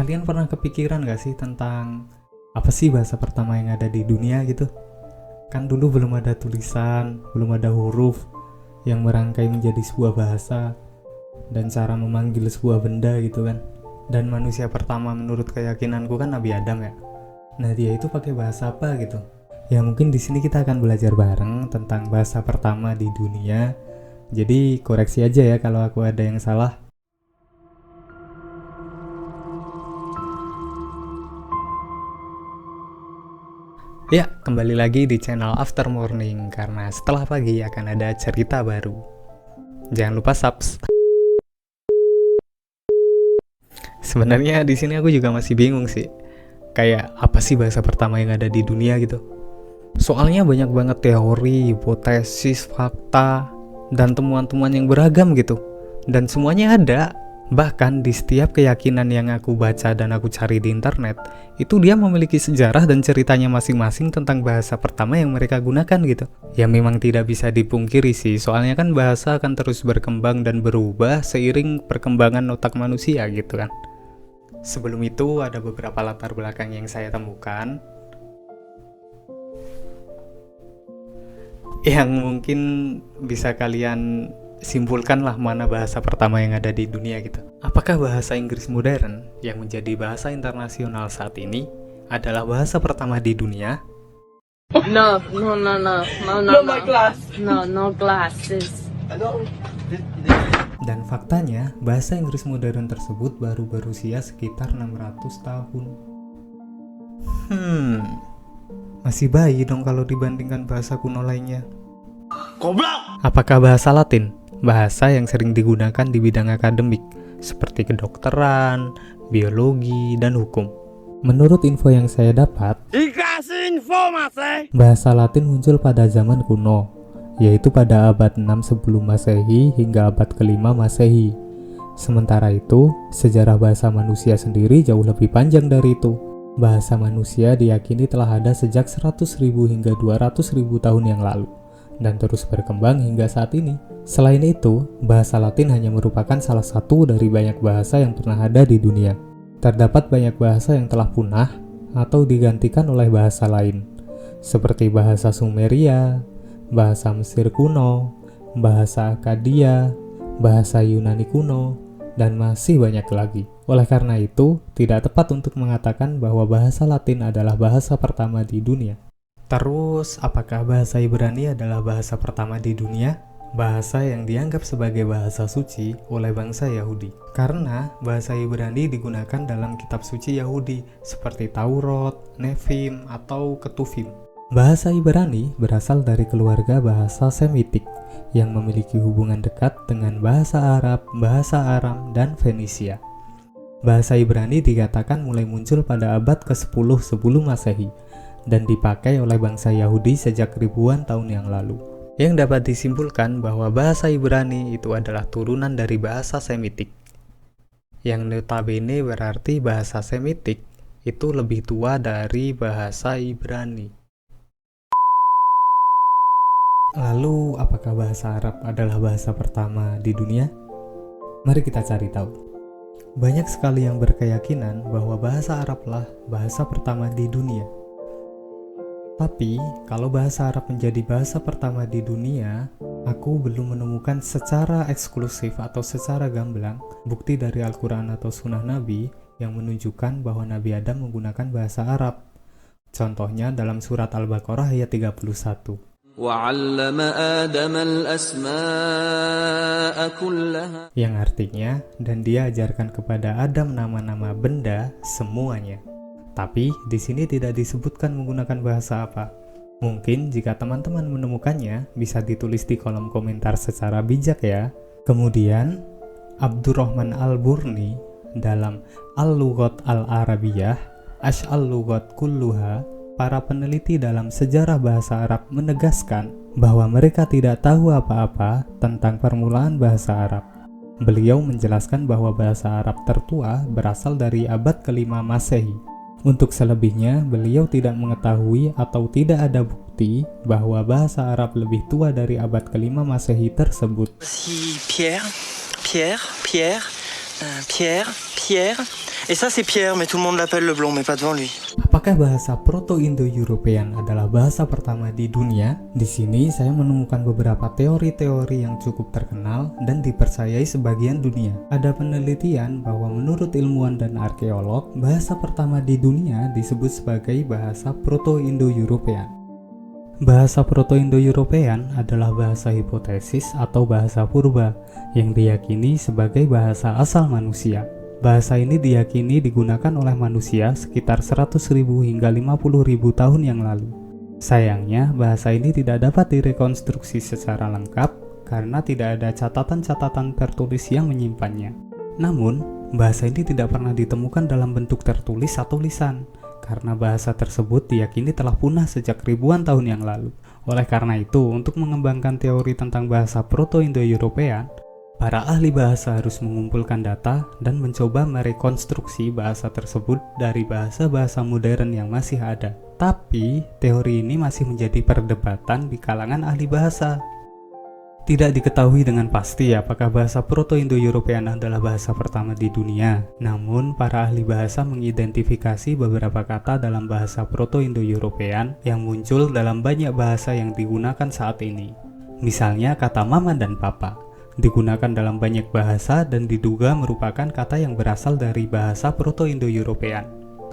Kalian pernah kepikiran gak sih tentang apa sih bahasa pertama yang ada di dunia gitu? Kan dulu belum ada tulisan, belum ada huruf yang merangkai menjadi sebuah bahasa dan cara memanggil sebuah benda gitu kan. Dan manusia pertama menurut keyakinanku kan Nabi Adam ya. Nah, dia itu pakai bahasa apa gitu? Ya mungkin di sini kita akan belajar bareng tentang bahasa pertama di dunia. Jadi koreksi aja ya kalau aku ada yang salah. Ya, kembali lagi di channel After Morning karena setelah pagi akan ada cerita baru. Jangan lupa subs. Sebenarnya di sini aku juga masih bingung sih. Kayak apa sih bahasa pertama yang ada di dunia gitu? Soalnya banyak banget teori, hipotesis, fakta, dan temuan-temuan yang beragam gitu. Dan semuanya ada. Bahkan di setiap keyakinan yang aku baca dan aku cari di internet, itu dia memiliki sejarah dan ceritanya masing-masing tentang bahasa pertama yang mereka gunakan gitu. Ya memang tidak bisa dipungkiri sih, soalnya kan bahasa akan terus berkembang dan berubah seiring perkembangan otak manusia gitu kan. Sebelum itu ada beberapa latar belakang yang saya temukan yang mungkin bisa kalian simpulkanlah mana bahasa pertama yang ada di dunia gitu. Apakah bahasa Inggris modern yang menjadi bahasa internasional saat ini adalah bahasa pertama di dunia? No, no, no, no, no, no, No, my glass. no, no glasses. Dan faktanya, bahasa Inggris modern tersebut baru berusia sekitar 600 tahun. Masih bayi dong kalau dibandingkan bahasa kuno lainnya. Goblok! Apakah bahasa Latin? Bahasa yang sering digunakan di bidang akademik, seperti kedokteran, biologi, dan hukum. Menurut info yang saya dapat, Dikasih info, Mas. bahasa Latin muncul pada zaman kuno, yaitu pada abad 6 sebelum Masehi hingga abad ke-5 Masehi. Sementara itu, sejarah bahasa manusia sendiri jauh lebih panjang dari itu. Bahasa manusia diyakini telah ada sejak 100.000 hingga 200.000 tahun yang lalu, dan terus berkembang hingga saat ini. Selain itu, bahasa Latin hanya merupakan salah satu dari banyak bahasa yang pernah ada di dunia. Terdapat banyak bahasa yang telah punah atau digantikan oleh bahasa lain, seperti bahasa Sumeria, bahasa Mesir kuno, bahasa Akkadia, bahasa Yunani kuno, dan masih banyak lagi. Oleh karena itu, tidak tepat untuk mengatakan bahwa bahasa Latin adalah bahasa pertama di dunia. Terus, apakah bahasa Ibrani adalah bahasa pertama di dunia? Bahasa yang dianggap sebagai bahasa suci oleh bangsa Yahudi. Karena bahasa Ibrani digunakan dalam kitab suci Yahudi seperti Taurat, Nevim, atau Ketuvim. Bahasa Ibrani berasal dari keluarga bahasa Semitik yang memiliki hubungan dekat dengan bahasa Arab, bahasa Aram, dan Fenisia. Bahasa Ibrani dikatakan mulai muncul pada abad ke-10 sebelum Masehi dan dipakai oleh bangsa Yahudi sejak ribuan tahun yang lalu. Yang dapat disimpulkan bahwa bahasa Ibrani itu adalah turunan dari bahasa Semitik. Yang notabene berarti bahasa Semitik itu lebih tua dari bahasa Ibrani. Lalu, apakah bahasa Arab adalah bahasa pertama di dunia? Mari kita cari tahu. Banyak sekali yang berkeyakinan bahwa bahasa Arablah bahasa pertama di dunia. Tapi, kalau bahasa Arab menjadi bahasa pertama di dunia, aku belum menemukan secara eksklusif atau secara gamblang bukti dari Al-Quran atau Sunnah Nabi yang menunjukkan bahwa Nabi Adam menggunakan bahasa Arab. Contohnya dalam surat Al-Baqarah ayat 31. وَعَلَّمَ آدَمَ الْأَسْمَاءَ كُلَّهَا Yang artinya, dan dia ajarkan kepada Adam nama-nama benda semuanya. Tapi di sini tidak disebutkan menggunakan bahasa apa. Mungkin jika teman-teman menemukannya, bisa ditulis di kolom komentar secara bijak ya. Kemudian, Abdurrahman Al-Burni dalam Al-Lughat Al-Arabiyah, Al-Lughat Kulluha, para peneliti dalam sejarah bahasa Arab menegaskan bahwa mereka tidak tahu apa-apa tentang permulaan bahasa Arab. Beliau menjelaskan bahwa bahasa Arab tertua berasal dari abad ke-5 Masehi. Untuk selebihnya, beliau tidak mengetahui atau tidak ada bukti bahwa bahasa Arab lebih tua dari abad ke-5 Masehi tersebut. Voici Pierre, Pierre, Pierre, Pierre, Pierre, Et ça c'est Pierre, mais tout le monde l'appelle le blond, mais pas devant lui. Apakah bahasa Proto-Indo-European adalah bahasa pertama di dunia? Di sini saya menemukan beberapa teori-teori yang cukup terkenal dan dipercayai sebagian dunia. Ada penelitian bahwa menurut ilmuwan dan arkeolog, bahasa pertama di dunia disebut sebagai bahasa Proto-Indo-European. Bahasa Proto-Indo-European adalah bahasa hipotesis atau bahasa purba yang diyakini sebagai bahasa asal manusia. Bahasa ini diyakini digunakan oleh manusia sekitar 100.000 hingga 50.000 tahun yang lalu. Sayangnya, bahasa ini tidak dapat direkonstruksi secara lengkap karena tidak ada catatan-catatan tertulis yang menyimpannya. Namun, bahasa ini tidak pernah ditemukan dalam bentuk tertulis atau lisan, karena bahasa tersebut diyakini telah punah sejak ribuan tahun yang lalu. Oleh karena itu, untuk mengembangkan teori tentang bahasa Proto-Indo-European, para ahli bahasa harus mengumpulkan data dan mencoba merekonstruksi bahasa tersebut dari bahasa-bahasa modern yang masih ada. Tapi, teori ini masih menjadi perdebatan di kalangan ahli bahasa. Tidak diketahui dengan pasti apakah bahasa Proto-Indo-European adalah bahasa pertama di dunia. Namun, para ahli bahasa mengidentifikasi beberapa kata dalam bahasa Proto-Indo-European yang muncul dalam banyak bahasa yang digunakan saat ini. Misalnya kata mama dan papa digunakan dalam banyak bahasa dan diduga merupakan kata yang berasal dari bahasa Proto-Indo-European.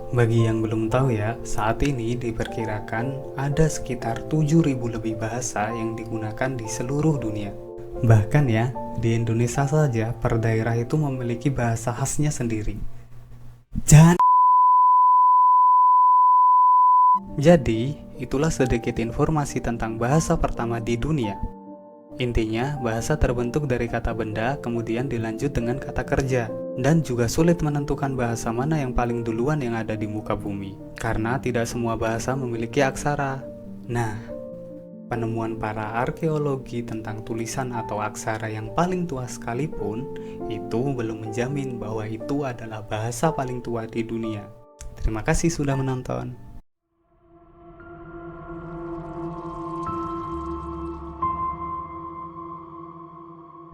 Bagi yang belum tahu ya, saat ini diperkirakan ada sekitar 7.000 lebih bahasa yang digunakan di seluruh dunia. Bahkan ya, di Indonesia saja per daerah itu memiliki bahasa khasnya sendiri. Jadi, itulah sedikit informasi tentang bahasa pertama di dunia. Intinya, bahasa terbentuk dari kata benda, kemudian dilanjut dengan kata kerja. Dan juga sulit menentukan bahasa mana yang paling duluan yang ada di muka bumi, karena tidak semua bahasa memiliki aksara. Nah, penemuan para arkeologi tentang tulisan atau aksara yang paling tua sekalipun, itu belum menjamin bahwa itu adalah bahasa paling tua di dunia. Terima kasih sudah menonton.